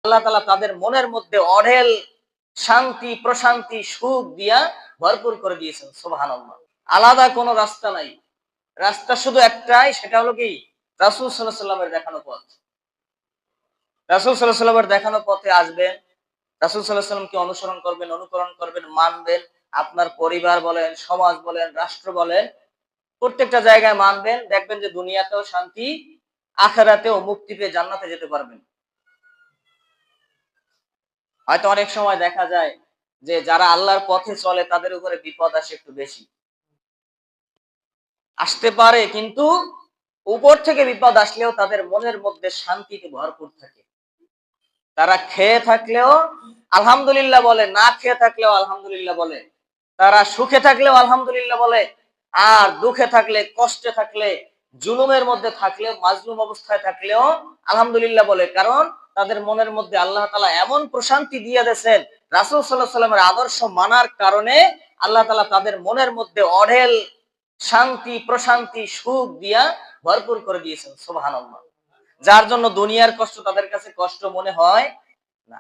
আল্লাহ তাআলা তাদের মনের মধ্যে অঢেল শান্তি, প্রশান্তি, সুখ দিয়া ভরপুর করে দিয়েছেন। সুবহানাল্লাহ। আলাদা কোনো রাস্তা নাই। রাস্তা শুধু একটাই, সেটা হলো কি? রাসূল সাল্লাল্লাহু আলাইহি ওয়াসাল্লামের দেখানো পথ। রাসূল সাল্লাল্লাহু আলাইহি ওয়াসাল্লামের দেখানো পথে আসবেন। রাসূল সাল্লাল্লাহু আলাইহি ওয়াসাল্লামকে অনুসরণ করবেন, অনুকরণ করবেন, মানবেন। আপনার পরিবার বলেন, সমাজ বলেন, রাষ্ট্র বলেন, প্রত্যেকটা জায়গায় মানবেন। দেখবেন যে দুনিয়াতেও শান্তি, আখিরাতেও মুক্তি পেয়ে জান্নাতে যেতে পারবেন। হয়তো অনেক সময় দেখা যায় যে যারা আল্লাহর পথে চলে তাদের উপরে বিপদ আসে একটু বেশি। আসতে পারে, কিন্তু উপর থেকে বিপদ আসলেও তাদের মনের মধ্যে শান্তিতে ভরপুর থাকে। তারা খেয়ে থাকলেও আলহামদুলিল্লাহ বলে, না খেয়ে থাকলেও আলহামদুলিল্লাহ বলে। তারা সুখে থাকলেও আলহামদুলিল্লাহ বলে, আর দুঃখে থাকলে, কষ্টে থাকলে, জুলুমের মধ্যে থাকলেও, মাজলুম অবস্থায় থাকলেও আলহামদুলিল্লাহ বলে। কারণ তাদের মনের মধ্যে আল্লাহ তাআলা এমন প্রশান্তি দিয়ে দিয়েছেন, রাসূল সাল্লাল্লাহু আলাইহি ওয়াসাল্লামের আদর্শ মানার কারণে আল্লাহ তাআলা তাদের মনের মধ্যে অঢেল শান্তি, প্রশান্তি, সুখ দিয়া ভরপুর করে দিয়েছেন। সুবহানাল্লাহ। যার জন্য দুনিয়ার কষ্ট তাদের কাছে কষ্ট মনে হয় না।